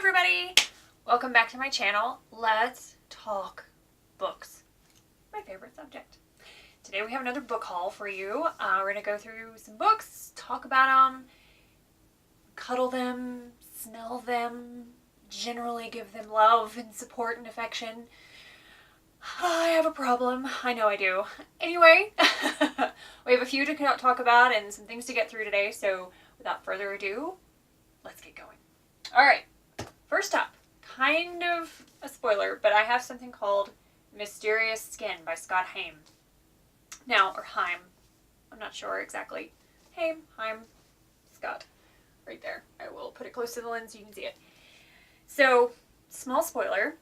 everybody! Welcome back to my channel. Let's talk books. My favorite subject. Today we have another book haul for you. We're going to go through some books, talk about them, cuddle them, smell them, generally give them love and support and affection. I have a problem. I know I do. Anyway, we have a few to talk about and some things to get through today, so without further ado, let's get going. Alright, first up, kind of a spoiler, but I have something called Mysterious Skin by Scott Haim. Now, or Haim. I'm not sure exactly. Haim, Scott. Right there. I will put it close to the lens so you can see it. So, small spoiler.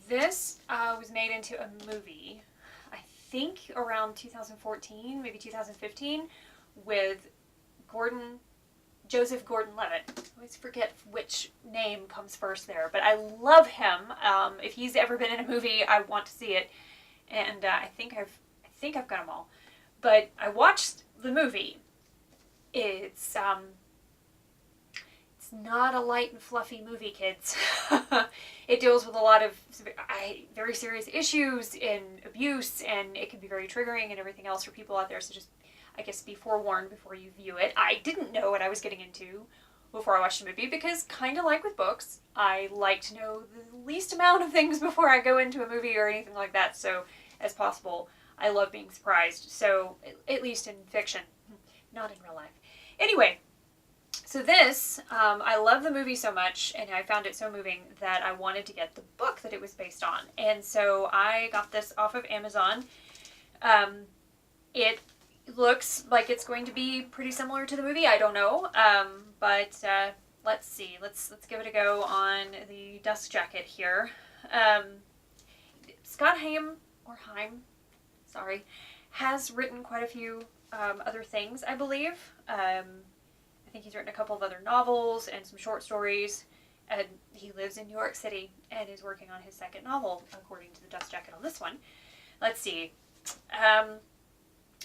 This was made into a movie, I think around 2014, maybe 2015, with Joseph Gordon-Levitt. I always forget which name comes first there, but I love him. If he's ever been in a movie, I want to see it, and I think I've got them all. But I watched the movie. It's not a light and fluffy movie, kids. It deals with a lot of very serious issues and abuse, and it can be very triggering and everything else for people out there. So just, I guess, be forewarned before you view it. I didn't know what I was getting into before I watched the movie because, kind of like with books, I like to know the least amount of things before I go into a movie or anything like that. So, as possible, I love being surprised. So, at least in fiction, not in real life. Anyway. So this, I love the movie so much, and I found it so moving that I wanted to get the book that it was based on. And so I got this off of Amazon. It looks like it's going to be pretty similar to the movie. I don't know, but let's see. Let's give it a go on the dust jacket here. Scott Haim, sorry, has written quite a few other things, I believe. I think he's written a couple of other novels and some short stories, and he lives in New York City and is working on his second novel, according to the dust jacket on this one. Let's see.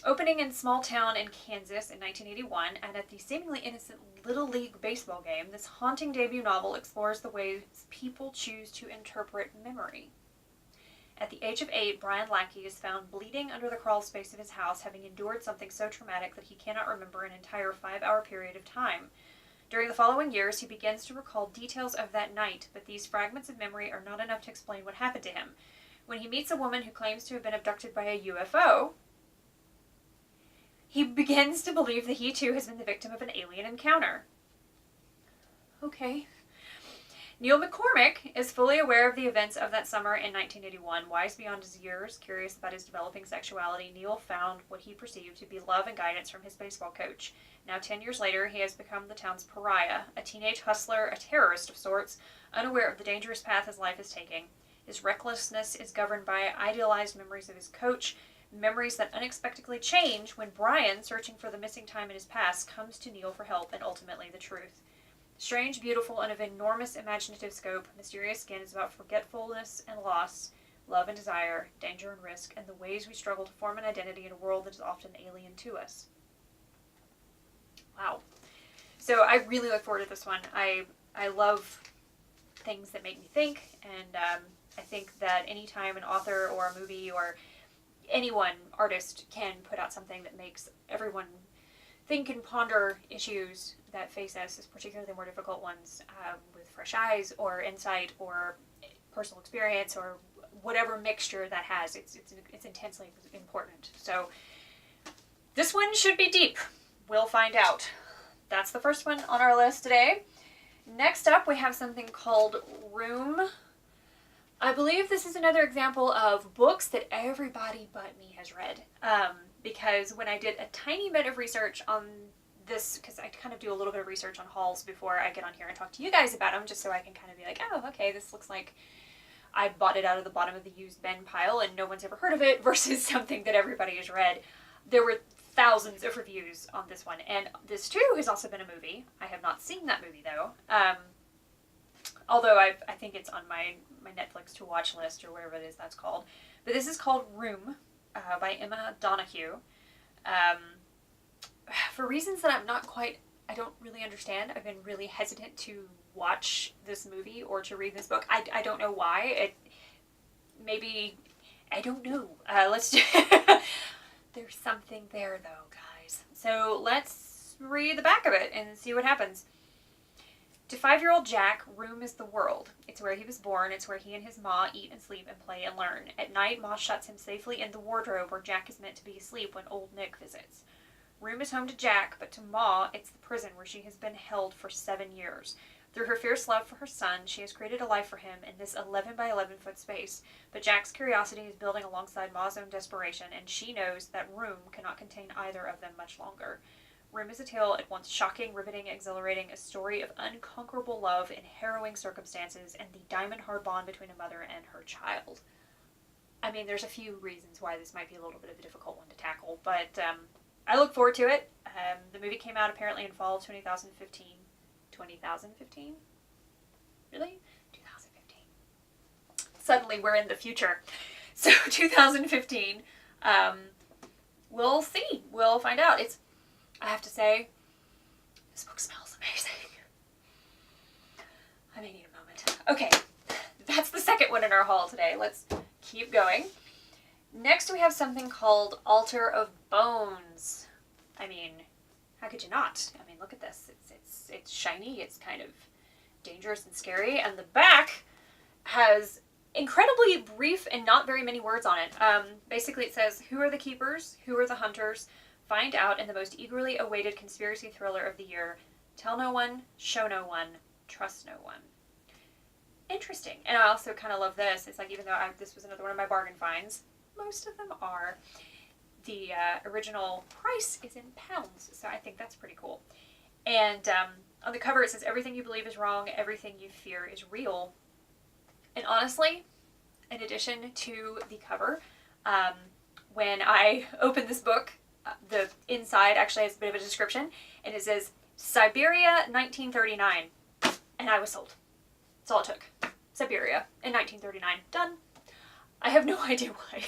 Opening in small town in Kansas in 1981, and at the seemingly innocent Little League baseball game, this haunting debut novel explores the ways people choose to interpret memory. At the age of 8, Brian Lackey is found bleeding under the crawl space of his house, having endured something so traumatic that he cannot remember an entire 5-hour period of time. During the following years, he begins to recall details of that night, but these fragments of memory are not enough to explain what happened to him. When he meets a woman who claims to have been abducted by a UFO, he begins to believe that he too has been the victim of an alien encounter. Okay. Neil McCormick is fully aware of the events of that summer in 1981. Wise beyond his years, curious about his developing sexuality, Neil found what he perceived to be love and guidance from his baseball coach. Now 10 years later, he has become the town's pariah, a teenage hustler, a terrorist of sorts, unaware of the dangerous path his life is taking. His recklessness is governed by idealized memories of his coach, memories that unexpectedly change when Brian, searching for the missing time in his past, comes to Neil for help and ultimately the truth. Strange, beautiful, and of enormous imaginative scope, Mysterious Skin is about forgetfulness and loss, love and desire, danger and risk, and the ways we struggle to form an identity in a world that is often alien to us. Wow. So I really look forward to this one. I love things that make me think, and I think that anytime an author or a movie or artist can put out something that makes everyone think and ponder issues that face us, particularly the more difficult ones, with fresh eyes or insight or personal experience or whatever mixture that has. It's intensely important. So this one should be deep. We'll find out. That's the first one on our list today. Next up, we have something called Room. I believe this is another example of books that everybody but me has read. Because when I did a tiny bit of research on this, because I kind of do a little bit of research on hauls before I get on here and talk to you guys about them, just so I can kind of be like, oh, okay, this looks like I bought it out of the bottom of the used bin pile and no one's ever heard of it, versus something that everybody has read. There were thousands of reviews on this one, and this too has also been a movie. I have not seen that movie though. Although I think it's on my Netflix to watch list or whatever it is that's called. But this is called Room by Emma Donoghue. For reasons that I'm not quite I don't really understand. I've been really hesitant to watch this movie or to read this book. I don't know why. Maybe, I don't know. Let's there's something there though, guys. So let's read the back of it and see what happens. To 5-year-old Jack, room is the world. It's where he was born. It's where he and his ma eat and sleep and play and learn. At night, Ma shuts him safely in the wardrobe where Jack is meant to be asleep when old Nick visits. Room is home to Jack, but to Ma, it's the prison where she has been held for 7 years. Through her fierce love for her son, she has created a life for him in this 11 by 11 foot space. But Jack's curiosity is building alongside Ma's own desperation, and she knows that room cannot contain either of them much longer. Room is a tale at once shocking, riveting, exhilarating, a story of unconquerable love in harrowing circumstances, and the diamond-hard bond between a mother and her child. I mean, there's a few reasons why this might be a little bit of a difficult one to tackle, but I look forward to it. The movie came out apparently in fall of 2015. 2015? Really? 2015. Suddenly we're in the future. So 2015. We'll see. We'll find out. I have to say, this book smells amazing. I may need a moment. Okay, that's the second one in our haul today. Let's keep going. Next we have something called Altar of Bones. I mean, how could you not? I mean, look at this. It's shiny, it's kind of dangerous and scary, and the back has incredibly brief and not very many words on it. Basically it says, who are the keepers? Who are the hunters? Find out in the most eagerly awaited conspiracy thriller of the year. Tell no one, show no one, trust no one. Interesting. And I also kind of love this. It's like, even though this was another one of my bargain finds, most of them are, the original price is in pounds, so I think that's pretty cool. And on the cover it says, everything you believe is wrong, everything you fear is real. And honestly, in addition to the cover, when I opened this book, the inside actually has a bit of a description, and it says, Siberia, 1939. And I was sold. That's all it took. Siberia in 1939. Done. I have no idea why.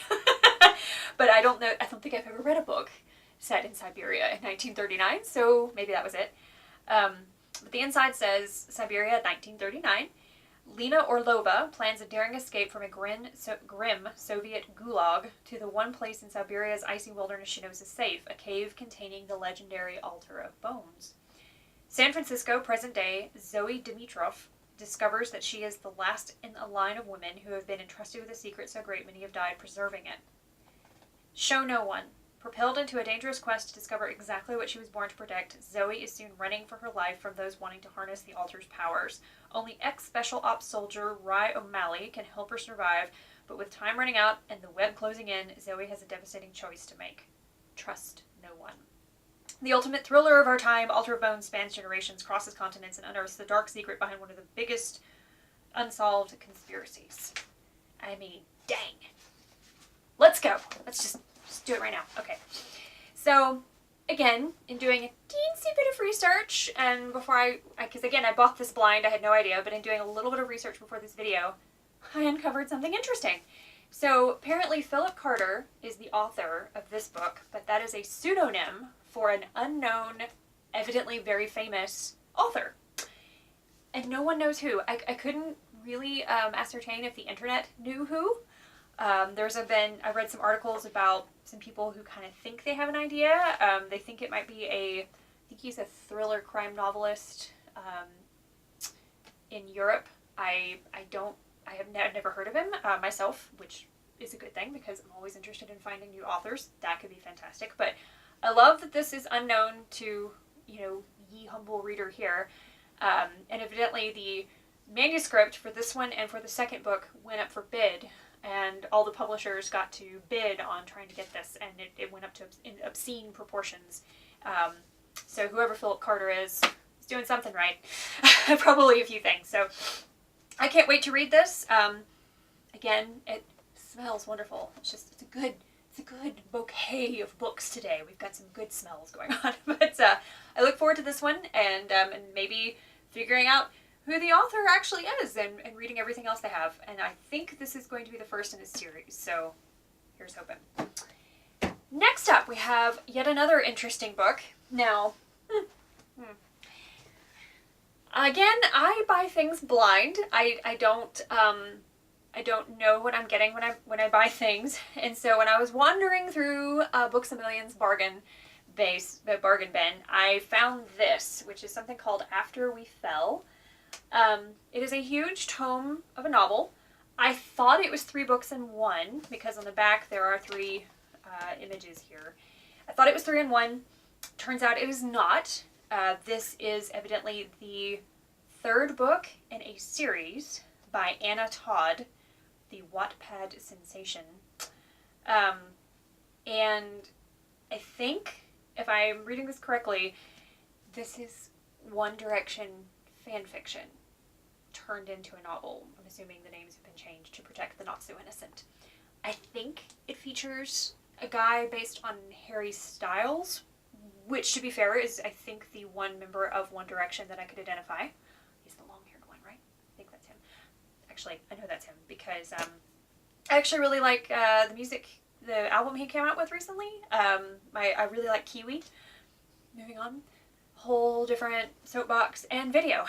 But I don't think I've ever read a book set in Siberia in 1939, so maybe that was it. But the inside says, Siberia, 1939. Lena Orlova plans a daring escape from a grim Soviet gulag to the one place in Siberia's icy wilderness she knows is safe, a cave containing the legendary Altar of Bones. San Francisco, present day, Zoe Dimitrov discovers that she is the last in a line of women who have been entrusted with a secret so great many have died preserving it. Show no one. Propelled into a dangerous quest to discover exactly what she was born to protect, Zoe is soon running for her life from those wanting to harness the altar's powers. Only ex-Special Ops soldier Rye O'Malley can help her survive, but with time running out and the web closing in, Zoe has a devastating choice to make. Trust no one. The ultimate thriller of our time, Altar of Bones spans generations, crosses continents, and unearths the dark secret behind one of the biggest unsolved conspiracies. I mean, dang. Let's go. Let's just do it right now. Okay. So, again, in doing a teensy bit of research, and before because again, I bought this blind, I had no idea, but in doing a little bit of research before this video, I uncovered something interesting. So, apparently Philip Carter is the author of this book, but that is a pseudonym for an unknown, evidently very famous author. And no one knows who. I couldn't really ascertain if the internet knew who. I read some articles about some people who kind of think they have an idea. They think it might be I think he's a thriller crime novelist in Europe. I have never heard of him myself, which is a good thing because I'm always interested in finding new authors. That could be fantastic. But I love that this is unknown to, ye humble reader here. And evidently the manuscript for this one and for the second book went up for bid, and all the publishers got to bid on trying to get this, and it went up to obscene proportions. So whoever Philip Carter is doing something right. Probably a few things. So I can't wait to read this. Again, it smells wonderful. It's a good bouquet of books today. We've got some good smells going on. But I look forward to this one, and maybe figuring out who the author actually is, and reading everything else they have. And I think this is going to be the first in a series, so here's hoping. Next up, we have yet another interesting book. Now, Again, I buy things blind. I don't know what I'm getting when I buy things. And so when I was wandering through Books A Million's bargain bin, I found this, which is something called After We Fell. It is a huge tome of a novel. I thought it was 3 books in one, because on the back there are 3 images here. I thought it was 3 in 1. Turns out it is not. This is evidently the 3rd book in a series by Anna Todd, the Wattpad sensation. And I think, if I'm reading this correctly, this is One Direction fanfiction turned into a novel. I'm assuming the names have been changed to protect the not-so-innocent. I think it features a guy based on Harry Styles, which, to be fair, is, I think, the one member of One Direction that I could identify. He's the long-haired one, right? I think that's him. Actually, I know that's him because I actually really like the music, the album he came out with recently. I really like Kiwi. Moving on. Whole different soapbox and video.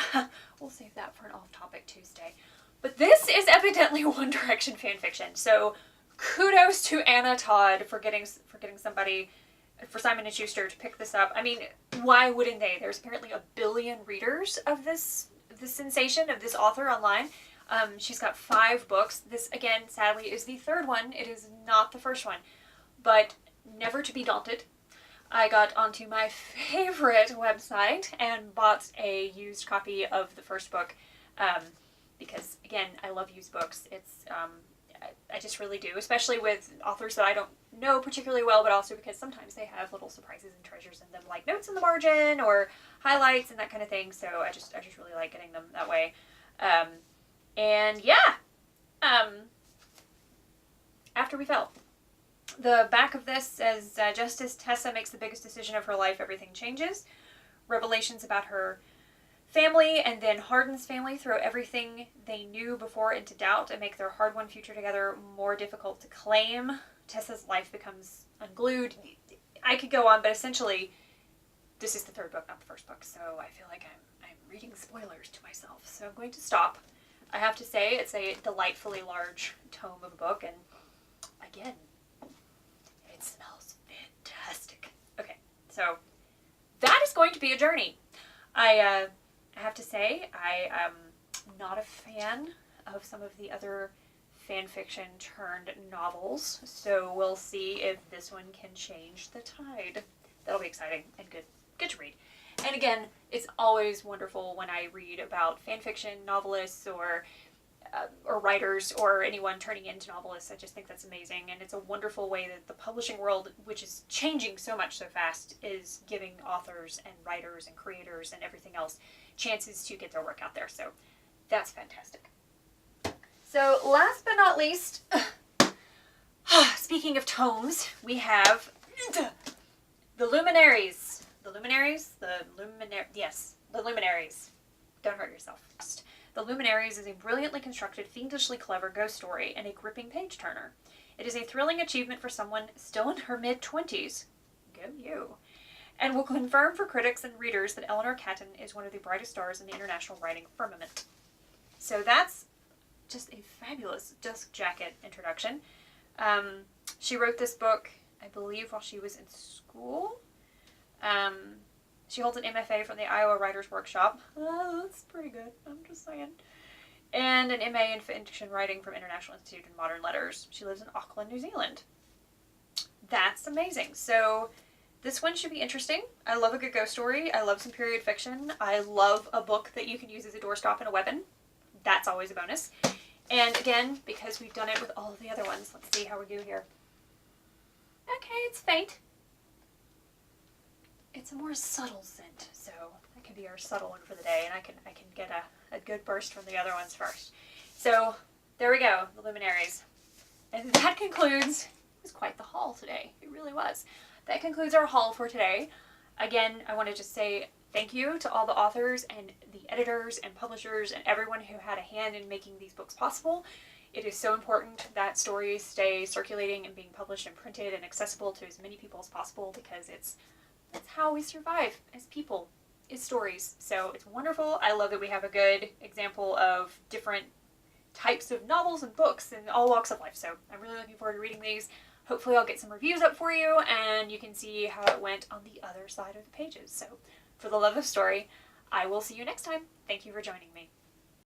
We'll save that for an off-topic Tuesday. But this is evidently One Direction fanfiction, so kudos to Anna Todd for getting somebody, for Simon & Schuster, to pick this up. I mean, why wouldn't they? There's apparently 1 billion readers of this sensation, of this author online. She's got 5 books. This, again, sadly, is the 3rd one. It is not the first one. But never to be daunted, I got onto my favorite website and bought a used copy of the first book. Because, again, I love used books. It's, I just really do, especially with authors that I don't know particularly well, but also because sometimes they have little surprises and treasures in them, like notes in the margin or highlights and that kind of thing. So I just really like getting them that way. And yeah, After We Fell. The back of this says, just as Tessa makes the biggest decision of her life, everything changes. Revelations about her family and then Hardin's family throw everything they knew before into doubt and make their hard-won future together more difficult to claim. Tessa's life becomes unglued. I could go on, but essentially, this is the 3rd book, not the 1st book, so I feel like I'm reading spoilers to myself, so I'm going to stop. I have to say, it's a delightfully large tome of a book, and again, it smells fantastic. Okay, so that is going to be a journey. I have to say, I am not a fan of some of the other fanfiction turned novels, so we'll see if this one can change the tide. That'll be exciting and good to read. And again, it's always wonderful when I read about fanfiction novelists or writers or anyone turning into novelists. I just think that's amazing, and it's a wonderful way that the publishing world, which is changing so much so fast, is giving authors and writers and creators and everything else chances to get their work out there. So that's fantastic. So last but not least, speaking of tomes, we have the Luminaries. The Luminaries. Don't hurt yourself. The Luminaries is a brilliantly constructed, fiendishly clever ghost story and a gripping page-turner. It is a thrilling achievement for someone still in her mid-20s. Go you. And will confirm for critics and readers that Eleanor Catton is one of the brightest stars in the international writing firmament. So that's just a fabulous Dusk Jacket introduction. She wrote this book, I believe, while she was in school. She holds an MFA from the Iowa Writers Workshop. Oh, that's pretty good, I'm just saying. And an MA in fiction writing from International Institute in Modern Letters. She lives in Auckland, New Zealand. That's amazing. So this one should be interesting. I love a good ghost story. I love some period fiction. I love a book that you can use as a doorstop and a weapon. That's always a bonus. And again, because we've done it with all of the other ones, let's see how we do here. Okay, it's faint. It's a more subtle scent, so that can be our subtle one for the day, and I can get a good burst from the other ones first. So there we go, the Luminaries. And that concludes, it was quite the haul today. It really was. That concludes our haul for today. Again, I want to just say thank you to all the authors and the editors and publishers and everyone who had a hand in making these books possible. It is so important that stories stay circulating and being published and printed and accessible to as many people as possible, because it's how we survive as people. is stories. So it's wonderful. I love that we have a good example of different types of novels and books in all walks of life. So I'm really looking forward to reading these. Hopefully I'll get some reviews up for you and you can see how it went on the other side of the pages. So for the love of story, I will see you next time. Thank you for joining me.